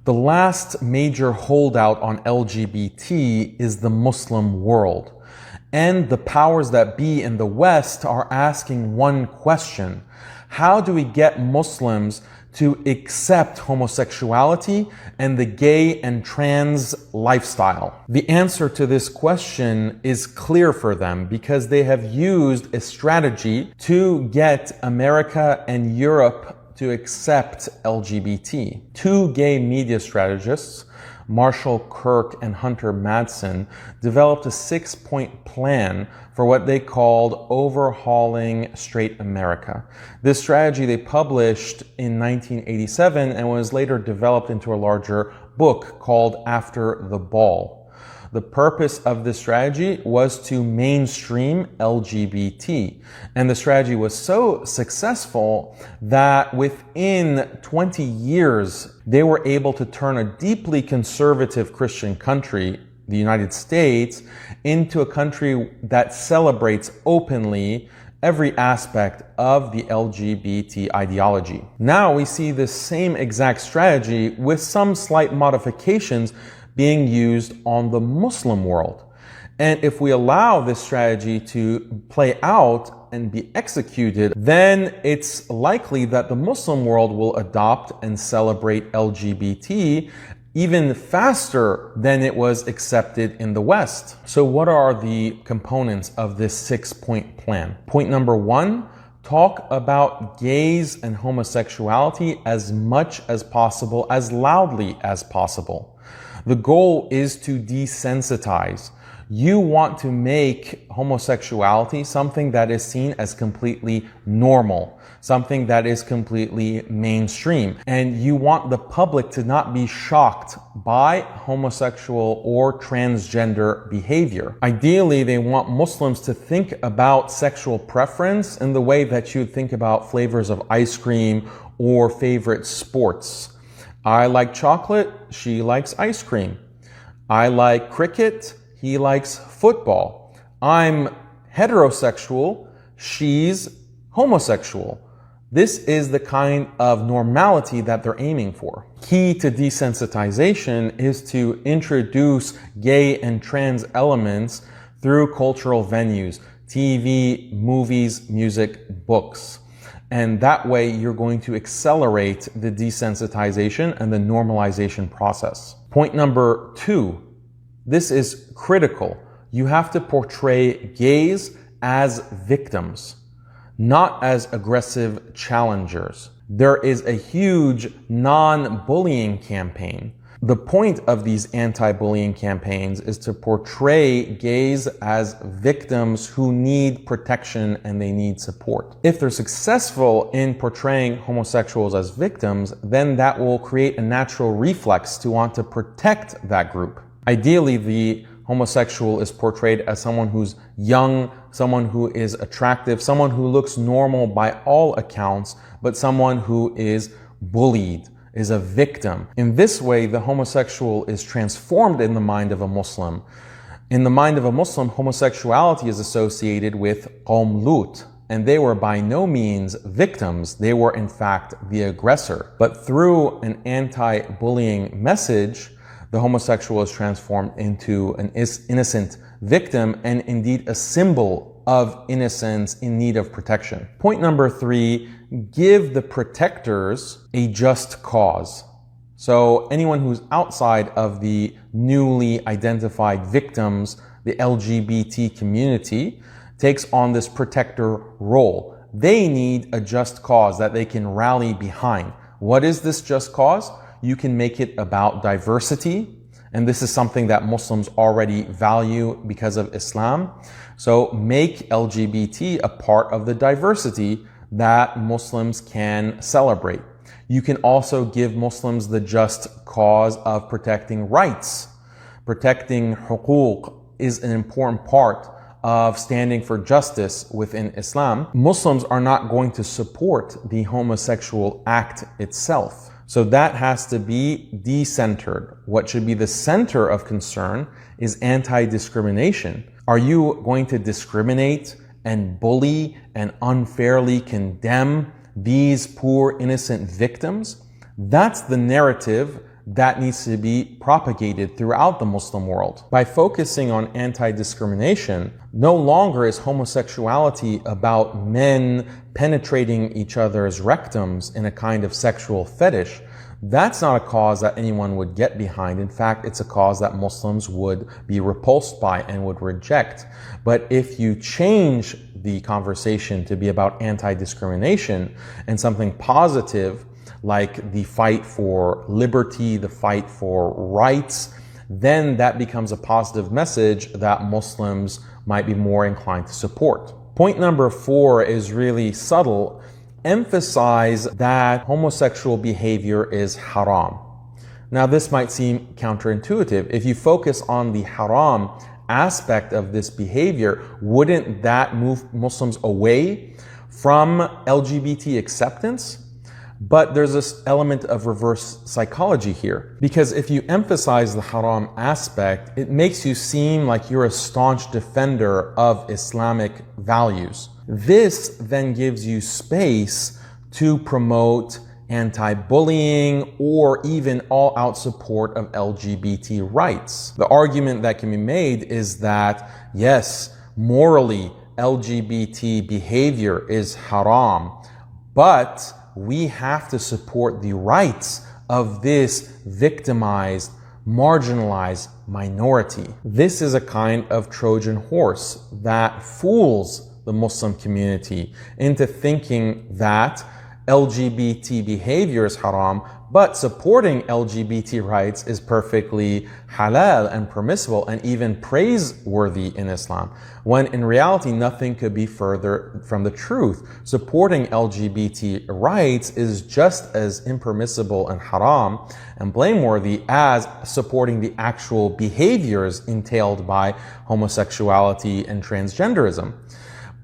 The last major holdout on LGBT is the Muslim world. And the powers that be in the West are asking one question: how do we get Muslims to accept homosexuality and the gay and trans lifestyle? The answer to this question is clear for them because they have used a strategy to get America and Europe to accept LGBT. Two gay media strategists, Marshall Kirk and Hunter Madsen, developed a 6-point plan for what they called overhauling straight America. This strategy they published in 1987 and was later developed into a larger book called After the Ball. The purpose of this strategy was to mainstream LGBT. And the strategy was so successful that within 20 years, they were able to turn a deeply conservative Christian country, the United States, into a country that celebrates openly every aspect of the LGBT ideology. Now we see this same exact strategy with some slight modifications being used on the Muslim world. And if we allow this strategy to play out and be executed, then it's likely that the Muslim world will adopt and celebrate LGBT even faster than it was accepted in the West. So what are the components of this 6-point plan? Point number 1, talk about gays and homosexuality as much as possible, as loudly as possible. The goal is to desensitize. You want to make homosexuality something that is seen as completely normal, something that is completely mainstream. And you want the public to not be shocked by homosexual or transgender behavior. Ideally, they want Muslims to think about sexual preference in the way that you would think about flavors of ice cream or favorite sports. I like chocolate, she likes ice cream. I like cricket, he likes football. I'm heterosexual, she's homosexual. This is the kind of normality that they're aiming for. Key to desensitization is to introduce gay and trans elements through cultural venues, TV, movies, music, books. And that way you're going to accelerate the desensitization and the normalization process. Point number 2, this is critical. You have to portray gays as victims, not as aggressive challengers. There is a huge non-bullying campaign. The point of these anti-bullying campaigns is to portray gays as victims who need protection and they need support. If they're successful in portraying homosexuals as victims, then that will create a natural reflex to want to protect that group. Ideally, the homosexual is portrayed as someone who's young, someone who is attractive, someone who looks normal by all accounts, but someone who is bullied, is a victim. In this way, the homosexual is transformed in the mind of a Muslim. In the mind of a Muslim, homosexuality is associated with Qawm Lut, and they were by no means victims. They were in fact the aggressor. But through an anti-bullying message, the homosexual is transformed into an innocent victim and indeed a symbol of innocence in need of protection. Point number 3, give the protectors a just cause. So anyone who's outside of the newly identified victims, the LGBT community, takes on this protector role. They need a just cause that they can rally behind. What is this just cause? You can make it about diversity, and this is something that Muslims already value because of Islam. So make LGBT a part of the diversity that Muslims can celebrate. You can also give Muslims the just cause of protecting rights. Protecting huquq is an important part of standing for justice within Islam. Muslims are not going to support the homosexual act itself. So that has to be decentered. What should be the center of concern is anti-discrimination. Are you going to discriminate and bully and unfairly condemn these poor innocent victims? That's the narrative that needs to be propagated throughout the Muslim world. By focusing on anti-discrimination, no longer is homosexuality about men penetrating each other's rectums in a kind of sexual fetish. That's not a cause that anyone would get behind. In fact, it's a cause that Muslims would be repulsed by and would reject. But if you change the conversation to be about anti-discrimination and something positive, like the fight for liberty, the fight for rights, then that becomes a positive message that Muslims might be more inclined to support. Point number 4 is really subtle. Emphasize that homosexual behavior is haram. Now, this might seem counterintuitive. If you focus on the haram aspect of this behavior, wouldn't that move Muslims away from LGBT acceptance? But there's this element of reverse psychology here. Because if you emphasize the haram aspect, it makes you seem like you're a staunch defender of Islamic values. This then gives you space to promote anti-bullying or even all-out support of LGBT rights. The argument that can be made is that, yes, morally, LGBT behavior is haram, but we have to support the rights of this victimized, marginalized minority. This is a kind of Trojan horse that fools the Muslim community into thinking that LGBT behavior is haram, but supporting LGBT rights is perfectly halal and permissible and even praiseworthy in Islam, when in reality nothing could be further from the truth. Supporting LGBT rights is just as impermissible and haram and blameworthy as supporting the actual behaviors entailed by homosexuality and transgenderism.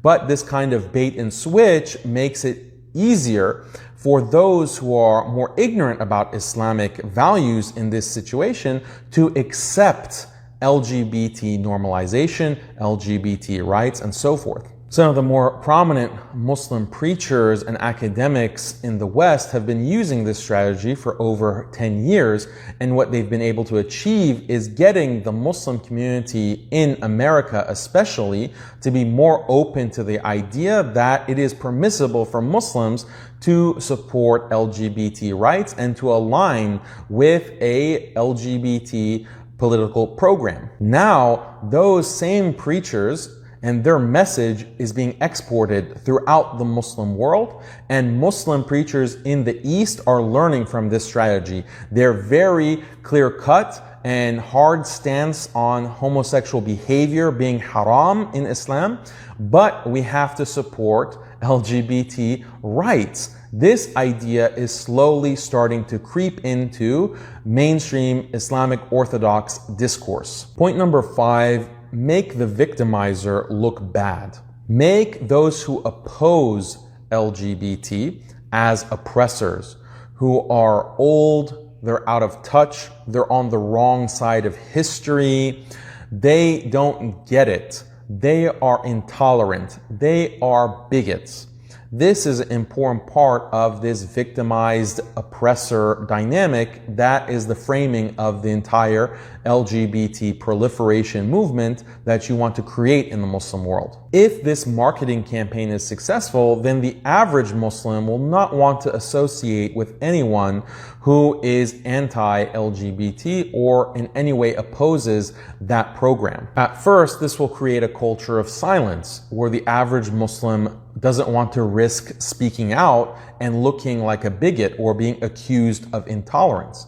But this kind of bait and switch makes it easier for those who are more ignorant about Islamic values in this situation to accept LGBT normalization, LGBT rights, and so forth. Some of the more prominent Muslim preachers and academics in the West have been using this strategy for over 10 years, and what they've been able to achieve is getting the Muslim community in America especially to be more open to the idea that it is permissible for Muslims to support LGBT rights and to align with a LGBT political program. Now, those same preachers and their message is being exported throughout the Muslim world, and Muslim preachers in the East are learning from this strategy. They're very clear-cut and hard stance on homosexual behavior being haram in Islam, but we have to support LGBT rights. This idea is slowly starting to creep into mainstream Islamic Orthodox discourse. Point number 5, make the victimizer look bad. Make those who oppose LGBT as oppressors, who are old, they're out of touch, they're on the wrong side of history, they don't get it, they are intolerant, they are bigots. This is an important part of this victimized oppressor dynamic that is the framing of the entire LGBT proliferation movement that you want to create in the Muslim world. If this marketing campaign is successful, then the average Muslim will not want to associate with anyone who is anti-LGBT or in any way opposes that program. At first, this will create a culture of silence where the average Muslim doesn't want to risk speaking out and looking like a bigot or being accused of intolerance.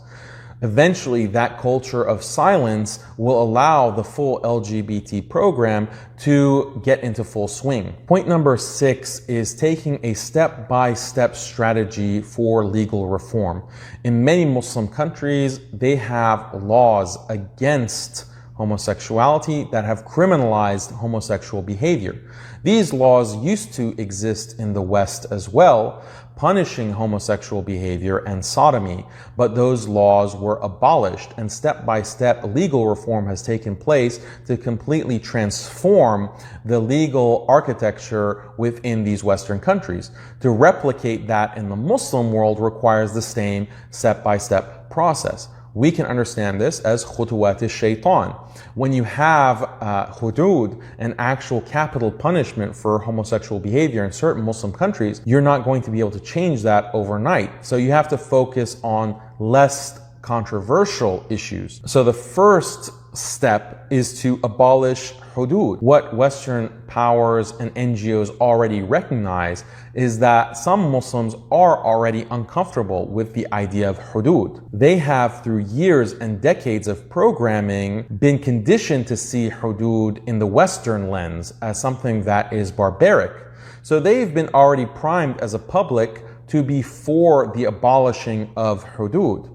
Eventually, that culture of silence will allow the full LGBT program to get into full swing. Point number 6 is taking a step-by-step strategy for legal reform. In many Muslim countries, they have laws against homosexuality that have criminalized homosexual behavior. These laws used to exist in the West as well, punishing homosexual behavior and sodomy, but those laws were abolished, and step-by-step legal reform has taken place to completely transform the legal architecture within these Western countries. To replicate that in the Muslim world requires the same step-by-step process. We can understand this as khutuwat shaitan. When you have hudud, an actual capital punishment for homosexual behavior in certain Muslim countries, you're not going to be able to change that overnight. So you have to focus on less controversial issues. So the first step is to abolish hudud. What Western powers and NGOs already recognize is that some Muslims are already uncomfortable with the idea of hudud. They have, through years and decades of programming, been conditioned to see hudud in the Western lens as something that is barbaric. So they've been already primed as a public to be for the abolishing of hudud.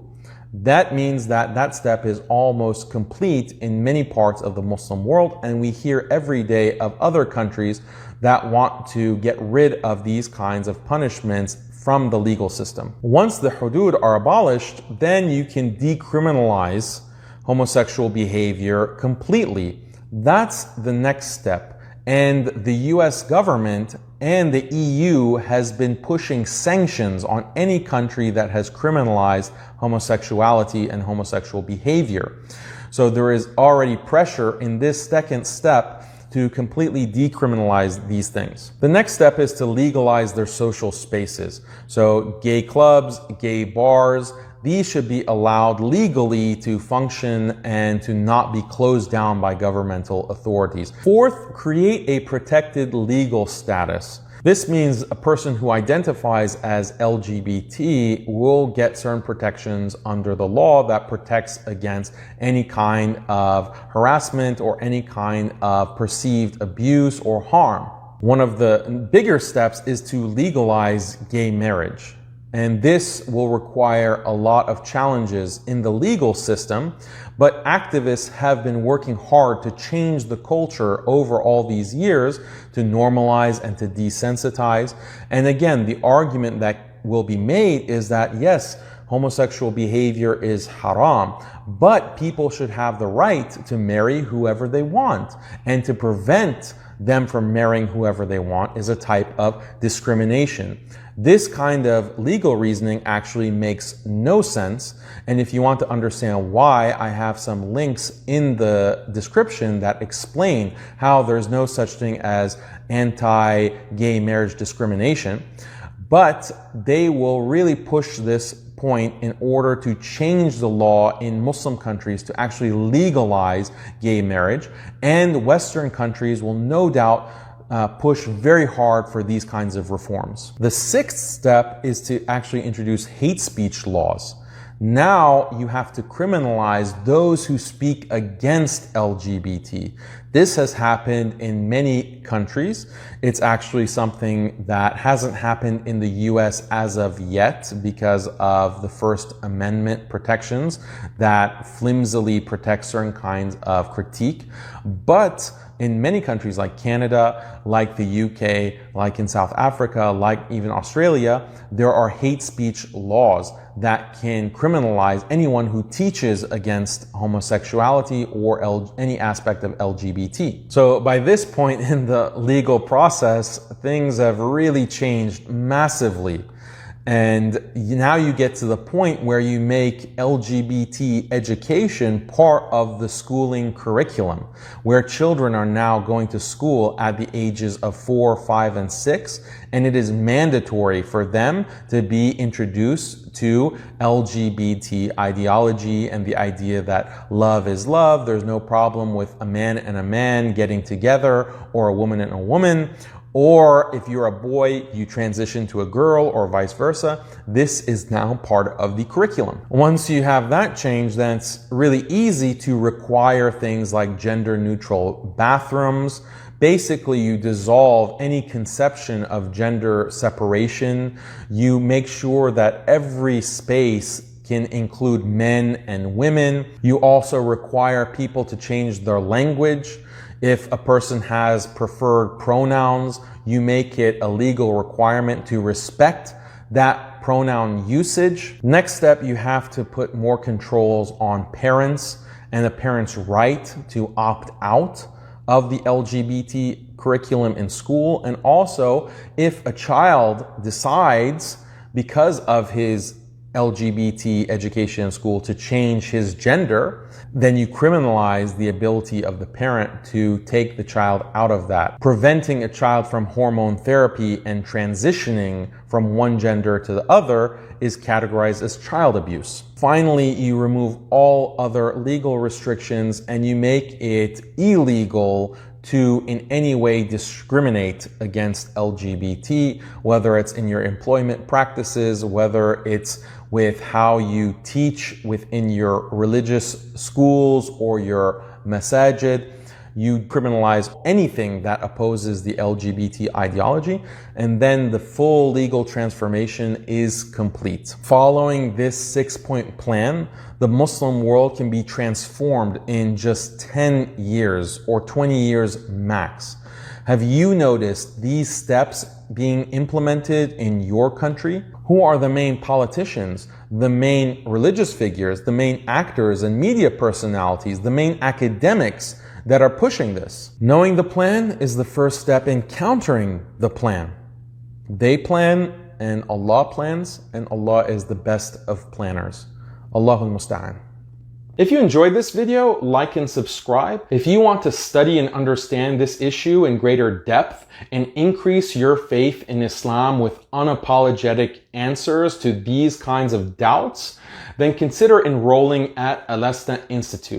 That means that that step is almost complete in many parts of the Muslim world, and we hear every day of other countries that want to get rid of these kinds of punishments from the legal system. Once the hudud are abolished, then you can decriminalize homosexual behavior completely. That's the next step. And the US government and the EU has been pushing sanctions on any country that has criminalized homosexuality and homosexual behavior. So there is already pressure in this second step to completely decriminalize these things. The next step is to legalize their social spaces. So gay clubs, gay bars, these should be allowed legally to function and to not be closed down by governmental authorities. Fourth, create a protected legal status. This means a person who identifies as LGBT will get certain protections under the law that protects against any kind of harassment or any kind of perceived abuse or harm. One of the bigger steps is to legalize gay marriage. And this will require a lot of challenges in the legal system, but activists have been working hard to change the culture over all these years to normalize and to desensitize. And again, the argument that will be made is that yes, homosexual behavior is haram, but people should have the right to marry whoever they want, and to prevent them from marrying whoever they want is a type of discrimination. This kind of legal reasoning actually makes no sense, and if you want to understand why, I have some links in the description that explain how there's no such thing as anti-gay marriage discrimination, but they will really push this point in order to change the law in Muslim countries to actually legalize gay marriage, and Western countries will no doubt push very hard for these kinds of reforms. The sixth step is to actually introduce hate speech laws. Now you have to criminalize those who speak against LGBT. This has happened in many countries. It's actually something that hasn't happened in the US as of yet because of the First Amendment protections that flimsily protect certain kinds of critique. But in many countries like Canada, like the UK, like in South Africa, like even Australia, there are hate speech laws that can criminalize anyone who teaches against homosexuality or any aspect of LGBT. So by this point in the legal process, things have really changed massively. And now you get to the point where you make LGBT education part of the schooling curriculum, where children are now going to school at the ages of 4, 5, and 6, and it is mandatory for them to be introduced to LGBT ideology and the idea that love is love, there's no problem with a man and a man getting together, or a woman and a woman, or if you're a boy, you transition to a girl, or vice versa. This is now part of the curriculum. Once you have that change, then it's really easy to require things like gender-neutral bathrooms. Basically, you dissolve any conception of gender separation. You make sure that every space can include men and women. You also require people to change their language. If a person has preferred pronouns, you make it a legal requirement to respect that pronoun usage. Next step, you have to put more controls on parents and the parents' right to opt out of the LGBT curriculum in school. And also, if a child decides, because of his LGBT education in school to change his gender, then you criminalize the ability of the parent to take the child out of that. Preventing a child from hormone therapy and transitioning from one gender to the other is categorized as child abuse. Finally, you remove all other legal restrictions and you make it illegal to in any way discriminate against LGBT, whether it's in your employment practices, whether it's with how you teach within your religious schools or your masajid. You criminalize anything that opposes the LGBT ideology, and then the full legal transformation is complete. Following this 6-point plan, the Muslim world can be transformed in just 10 years or 20 years max. Have you noticed these steps being implemented in your country? Who are the main politicians, the main religious figures, the main actors and media personalities, the main academics that are pushing this? Knowing the plan is the first step in countering the plan. They plan and Allah plans, and Allah is the best of planners. Allahul Musta'an. If you enjoyed this video, like and subscribe. If you want to study and understand this issue in greater depth and increase your faith in Islam with unapologetic answers to these kinds of doubts, then consider enrolling at Alesta Institute.